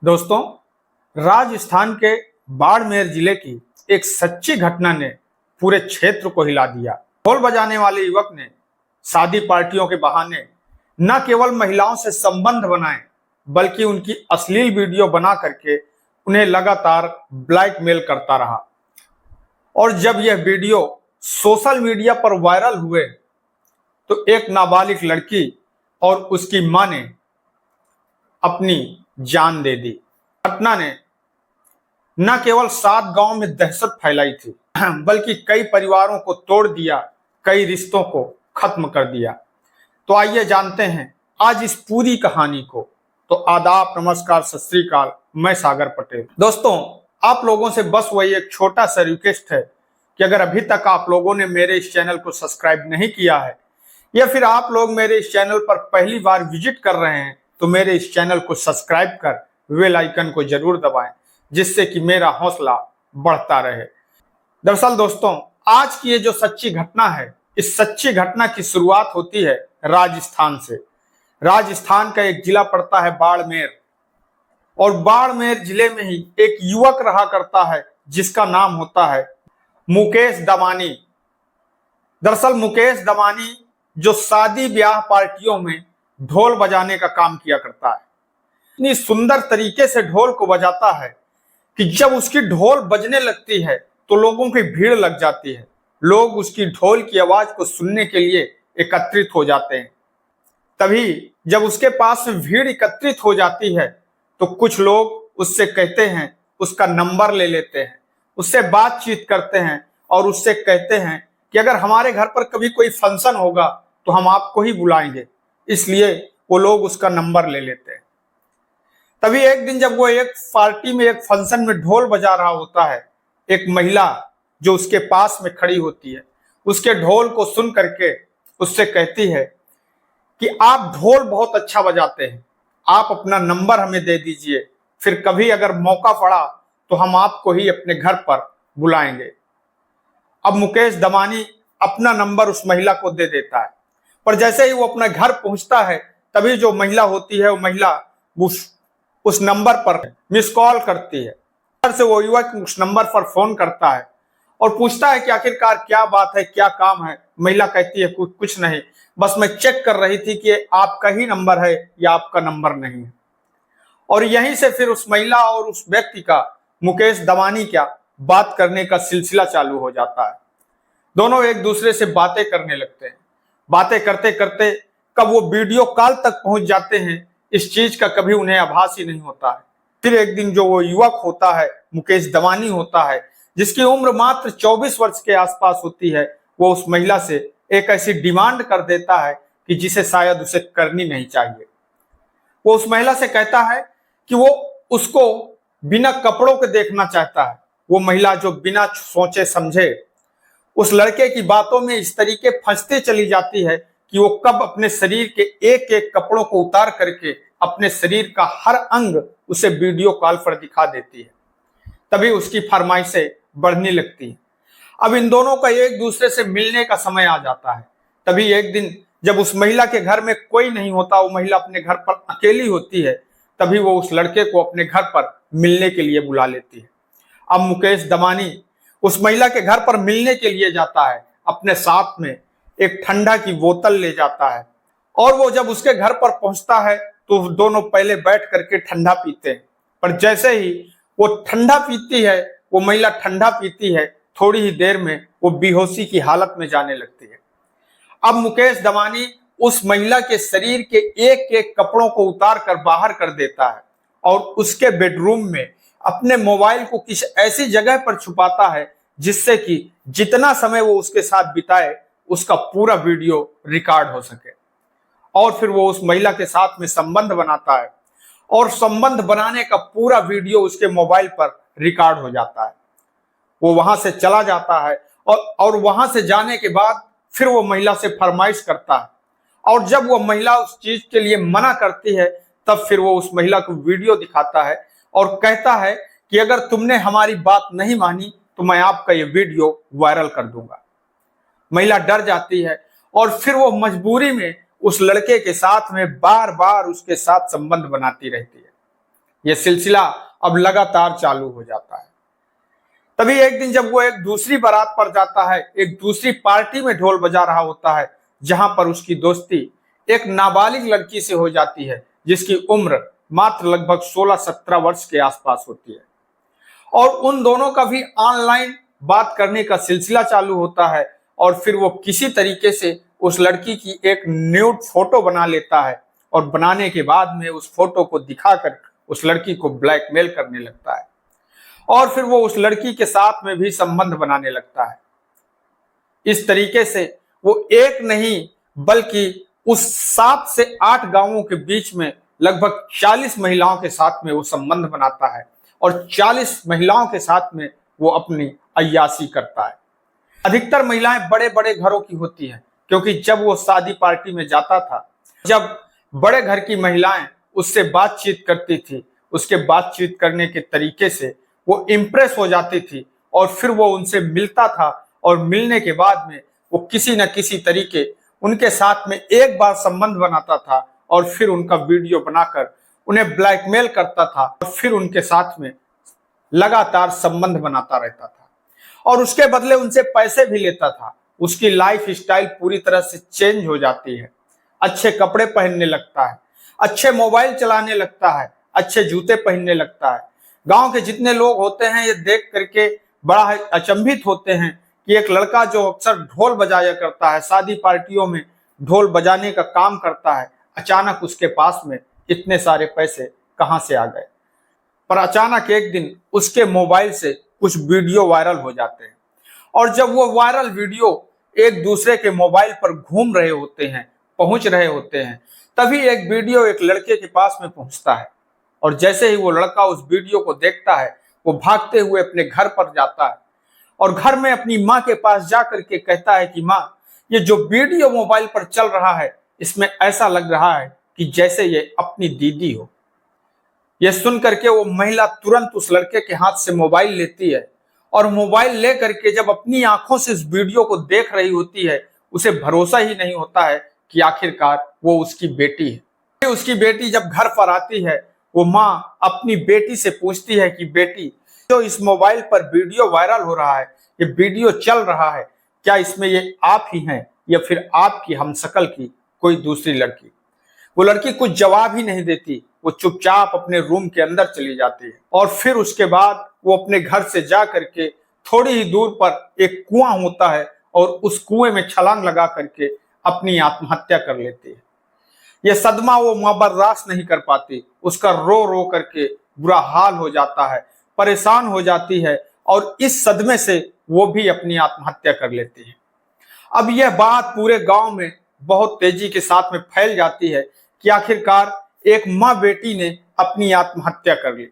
दोस्तों, राजस्थान के बाड़मेर जिले की एक सच्ची घटना ने पूरे क्षेत्र को हिला दिया। ढोल बजाने वाले युवक ने शादी पार्टियों के बहाने न केवल महिलाओं से संबंध बनाए बल्कि उनकी अश्लील वीडियो बना करके उन्हें लगातार ब्लैकमेल करता रहा। और जब यह वीडियो सोशल मीडिया पर वायरल हुए तो एक नाबालिग लड़की और उसकी मां ने अपनी जान दे दी। घटना ने न केवल 7 गांव में दहशत फैलाई थी बल्कि कई परिवारों को तोड़ दिया, कई रिश्तों को खत्म कर दिया। तो आइए जानते हैं आज इस पूरी कहानी को। तो आदाब, नमस्कार, सत श्री अकाल, मैं सागर पटेल। दोस्तों, आप लोगों से बस वही एक छोटा सा रिक्वेस्ट है कि अगर अभी तक आप लोगों ने मेरे इस चैनल को सब्सक्राइब नहीं किया है या फिर आप लोग मेरे इस चैनल पर पहली बार विजिट कर रहे हैं तो मेरे इस चैनल को सब्सक्राइब कर बेल आइकन को जरूर दबाएं, जिससे कि मेरा हौसला बढ़ता रहे। दरअसल दोस्तों, आज की ये जो सच्ची घटना है, इस सच्ची घटना की शुरुआत होती है राजस्थान से। राजस्थान का एक जिला पड़ता है बाड़मेर, और बाड़मेर जिले में ही एक युवक रहा करता है जिसका नाम होता है मुकेश दमानी। दरअसल मुकेश दमानी जो शादी ब्याह पार्टियों में ढोल बजाने का काम किया करता है, इतनी सुंदर तरीके से ढोल को बजाता है कि जब उसकी ढोल बजने लगती है तो लोगों की भीड़ लग जाती है। लोग उसकी ढोल की आवाज को सुनने के लिए एकत्रित हो जाते हैं। तभी जब उसके पास में भीड़ एकत्रित हो जाती है तो कुछ लोग उससे कहते हैं, उसका नंबर ले लेते हैं, उससे बातचीत करते हैं और उससे कहते हैं कि अगर हमारे घर पर कभी कोई फंक्शन होगा तो हम आपको ही बुलाएंगे। इसलिए वो लोग उसका नंबर ले लेते हैं। तभी एक दिन जब वो एक पार्टी में, एक फंक्शन में ढोल बजा रहा होता है, एक महिला जो उसके पास में खड़ी होती है उसके ढोल को सुन करके उससे कहती है कि आप ढोल बहुत अच्छा बजाते हैं, आप अपना नंबर हमें दे दीजिए, फिर कभी अगर मौका पड़ा तो हम आपको ही अपने घर पर बुलाएंगे। अब मुकेश दमानी अपना नंबर उस महिला को दे देता है, पर जैसे ही वो अपने घर पहुंचता है तभी जो महिला होती है वो महिला उस नंबर पर मिस कॉल करती है। घर से वो युवक उस नंबर पर फोन करता है और पूछता है कि आखिरकार क्या बात है, क्या काम है। महिला कहती है कुछ नहीं, बस मैं चेक कर रही थी कि आपका ही नंबर है या आपका नंबर नहीं है। और यहीं से फिर उस महिला और उस व्यक्ति का, मुकेश दमानी का, बात करने का सिलसिला चालू हो जाता है। दोनों एक दूसरे से बातें करने लगते हैं। बातें करते करते कब वो वीडियो कॉल तक पहुंच जाते हैं, इस चीज का कभी उन्हें आभास ही नहीं होता है। फिर एक दिन जो वो युवक होता है, मुकेश दमानी होता है, जिसकी उम्र मात्र 24 वर्ष के आसपास होती है, वो उस महिला से एक ऐसी डिमांड कर देता है कि जिसे शायद उसे करनी नहीं चाहिए। वो उस महिला से कहता है कि वो उसको बिना कपड़ों के देखना चाहता है। वो महिला जो बिना सोचे समझे उस लड़के की बातों में इस तरीके फंसते चली जाती है कि वो कब अपने शरीर के एक एक कपड़ों को उतार करके अपने शरीर का हर अंग उसे वीडियो कॉल पर दिखा देती है। तभी उसकी फरमाइशें बढ़ने लगती है। अब इन दोनों का एक दूसरे से मिलने का समय आ जाता है। तभी एक दिन जब उस महिला के घर में कोई नहीं होता, वो महिला अपने घर पर अकेली होती है, तभी वो उस लड़के को अपने घर पर मिलने के लिए बुला लेती है। अब मुकेश दमानी उस महिला के घर पर मिलने के लिए जाता है, अपने साथ में एक ठंडा की बोतल ले जाता है, और वो जब उसके घर पर पहुंचता है तो दोनों पहले बैठ करके ठंडा पीते हैं। पर जैसे ही वो ठंडा पीती है, वो महिला ठंडा पीती है, थोड़ी ही देर में वो बेहोशी की हालत में जाने लगती है। अब मुकेश दमानी उस महिला के शरीर के एक एक कपड़ों को उतार कर बाहर कर देता है और उसके बेडरूम में अपने मोबाइल को किसी ऐसी जगह पर छुपाता है जिससे कि जितना समय वो उसके साथ बिताए उसका पूरा वीडियो रिकॉर्ड हो सके। और फिर वो उस महिला के साथ में संबंध बनाता है और संबंध बनाने का पूरा वीडियो उसके मोबाइल पर रिकॉर्ड हो जाता है। वो वहां से चला जाता है और वहां से जाने के बाद फिर वो महिला से फरमाइश करता है, और जब वो महिला उस चीज के लिए मना करती है तब फिर वो उस महिला को वीडियो दिखाता है और कहता है कि अगर तुमने हमारी बात नहीं मानी तो मैं आपका ये वीडियो वायरल कर दूंगा। महिला डर जाती है और फिर वो मजबूरी में उस लड़के के साथ में बार बार उसके साथ संबंध बनाती रहती है। यह सिलसिला अब लगातार चालू हो जाता है। तभी एक दिन जब वो एक दूसरी बारात पर जाता है, एक दूसरी पार्टी में ढोल बजा रहा होता है, जहां पर उसकी दोस्ती एक नाबालिग लड़की से हो जाती है जिसकी उम्र मात्र लगभग 16-17 वर्ष के आसपास होती है। और उन दोनों का भी ऑनलाइन बात करने का सिलसिला चालू होता है और फिर वो किसी तरीके से उस लड़की की एक न्यूड फोटो बना लेता है और बनाने के बाद में उस फोटो को दिखाकर उस लड़की को ब्लैकमेल करने लगता है और फिर वो उस लड़की के साथ में भी संबंध बनाने लगता है। इस तरीके से वो एक नहीं बल्कि उस 7 से 8 गांवों के बीच में लगभग 40 महिलाओं के साथ में वो संबंध बनाता है और 40 महिलाओं के साथ में वो अपनी अय्याशी करता है। अधिकतर महिलाएं बड़े बड़े घरों की होती हैं, क्योंकि जब वो शादी पार्टी में जाता था, जब बड़े घर की महिलाएं उससे बातचीत करती थी, उसके बातचीत करने के तरीके से वो इम्प्रेस हो जाती थी और फिर वो उनसे मिलता था और मिलने के बाद में वो किसी न किसी तरीके उनके साथ में एक बार संबंध बनाता था और फिर उनका वीडियो बनाकर उन्हें ब्लैकमेल करता था और फिर उनके साथ में लगातार संबंध बनाता रहता था और उसके बदले उनसे पैसे भी लेता था। उसकी लाइफ स्टाइल पूरी तरह से चेंज हो जाती है, अच्छे कपड़े पहनने लगता है, अच्छे मोबाइल चलाने लगता है, अच्छे जूते पहनने लगता है। गांव के जितने लोग होते हैं ये देख करके बड़ा अचंभित होते हैं कि एक लड़का जो अक्सर ढोल बजाया करता है, शादी पार्टियों में ढोल बजाने का काम करता है, अचानक उसके पास में इतने सारे पैसे कहां से आ गए। पर अचानक एक दिन उसके मोबाइल से कुछ वीडियो वायरल हो जाते हैं और जब वो वायरल वीडियो एक दूसरे के मोबाइल पर घूम रहे होते हैं, पहुंच रहे होते हैं, तभी एक वीडियो एक लड़के के पास में पहुंचता है और जैसे ही वो लड़का उस वीडियो को देखता है, वो भागते हुए अपने घर पर जाता है और घर में अपनी माँ के पास जा करके कहता है कि माँ, ये जो वीडियो मोबाइल पर चल रहा है, इसमें ऐसा लग रहा है कि जैसे ये अपनी दीदी हो। यह सुन करके वो महिला तुरंत उस लड़के के हाथ से मोबाइल लेती है और मोबाइल ले करके जब अपनी आंखों से इस वीडियो को देख रही होती है, उसे भरोसा ही नहीं होता है कि आखिरकार वो उसकी बेटी है। उसकी बेटी जब घर पर आती है, वो माँ अपनी बेटी से पूछती है कि बेटी, जो इस मोबाइल पर वीडियो वायरल हो रहा है, ये वीडियो चल रहा है, क्या इसमें ये आप ही हैं या फिर आपकी हमशक्ल की कोई दूसरी लड़की? वो लड़की कुछ जवाब ही नहीं देती, वो चुपचाप अपने रूम के अंदर चली जाती है और फिर उसके बाद वो अपने घर से जा करके थोड़ी ही दूर पर एक कुआं होता है और उस कुएं में छलांग लगा करके अपनी आत्महत्या कर लेती है। यह सदमा वो मां बर्दाश्त नहीं कर पाती, उसका रो रो करके बुरा हाल हो जाता है, परेशान हो जाती है और इस सदमे से वो भी अपनी आत्महत्या कर लेती है। अब यह बात पूरे गांव में बहुत तेजी के साथ में फैल जाती है कि आखिरकार एक माँ बेटी ने अपनी आत्महत्या कर ली।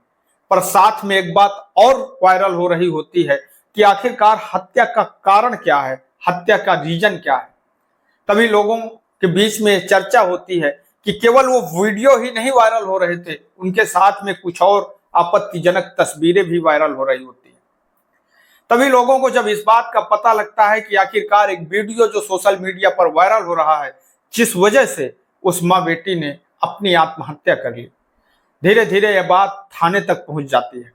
पर साथ में एक बात और वायरल हो रही होती है कि आखिरकार हत्या का कारण क्या है, हत्या का रीजन क्या है। तभी लोगों के बीच में चर्चा होती है कि केवल वो वीडियो ही नहीं वायरल हो रहे थे, उनके साथ में कुछ और आपत्तिजनक तस्वीरें भी वायरल हो रही होती है। तभी लोगों को जब इस बात का पता लगता है कि आखिरकार एक वीडियो जो सोशल मीडिया पर वायरल हो रहा है, जिस वजह से उस माँ बेटी ने अपनी आत्महत्या कर ली, धीरे धीरे यह बात थाने तक पहुंच जाती है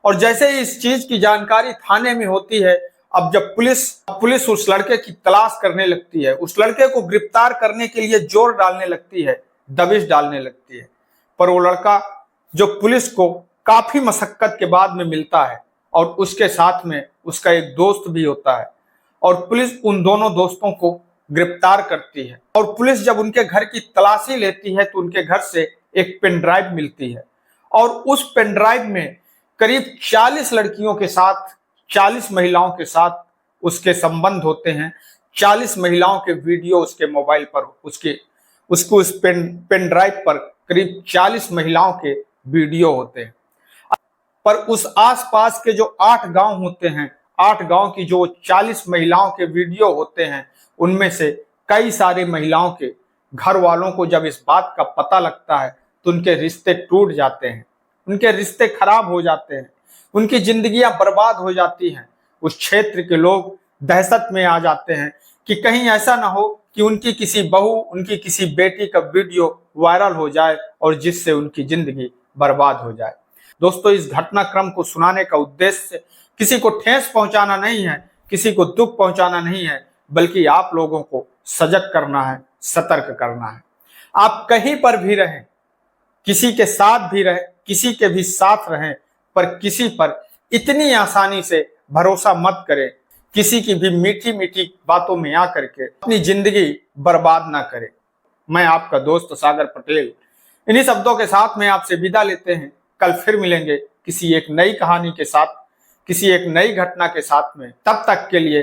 और जैसे ही इस चीज की जानकारी थाने में होती है, अब जब पुलिस उस लड़के की तलाश करने लगती है, उस लड़के को गिरफ्तार करने के लिए जोर डालने लगती है, दबिश डालने लगती है, पर वो लड़का जो पुलिस को काफी मशक्कत के बाद में मिलता है और उसके साथ में उसका एक दोस्त भी होता है और पुलिस उन दोनों दोस्तों को गिरफ्तार करती है। और पुलिस जब उनके घर की तलाशी लेती है तो उनके घर से एक पेन ड्राइव मिलती है और उस पेन ड्राइव में करीब 40 लड़कियों के साथ, 40 महिलाओं के साथ उसके संबंध होते हैं। 40 महिलाओं के वीडियो उसके मोबाइल पर, उसको उस पेन ड्राइव पर करीब 40 महिलाओं के वीडियो होते हैं। पर उस आसपास के जो 8 गांव होते हैं, 8 गांव की जो 40 महिलाओं के वीडियो होते हैं, उनमें से कई सारी महिलाओं के घर वालों को जब इस बात का पता लगता है तो उनके रिश्ते टूट जाते हैं, उनके रिश्ते खराब हो जाते हैं, उनकी जिंदगियां बर्बाद हो जाती हैं। उस क्षेत्र के लोग दहशत में आ जाते हैं कि कहीं ऐसा ना हो कि उनकी किसी बहू, उनकी किसी बेटी का वीडियो वायरल हो जाए और जिससे उनकी जिंदगी बर्बाद हो जाए। दोस्तों, इस घटनाक्रम को सुनाने का उद्देश्य किसी को ठेस पहुंचाना नहीं है, किसी को दुख पहुंचाना नहीं है, बल्कि आप लोगों को सजग करना है, सतर्क करना है। आप कहीं पर भी रहें, किसी के साथ भी रहें, किसी के भी साथ रहें, पर किसी पर इतनी आसानी से भरोसा मत करें, किसी की भी मीठी मीठी बातों में आकर के अपनी जिंदगी बर्बाद ना करें। मैं आपका दोस्त सागर पटेल इन्हीं शब्दों के साथ में आपसे विदा लेते हैं। कल फिर मिलेंगे किसी एक नई कहानी के साथ, किसी एक नई घटना के साथ में। तब तक के लिए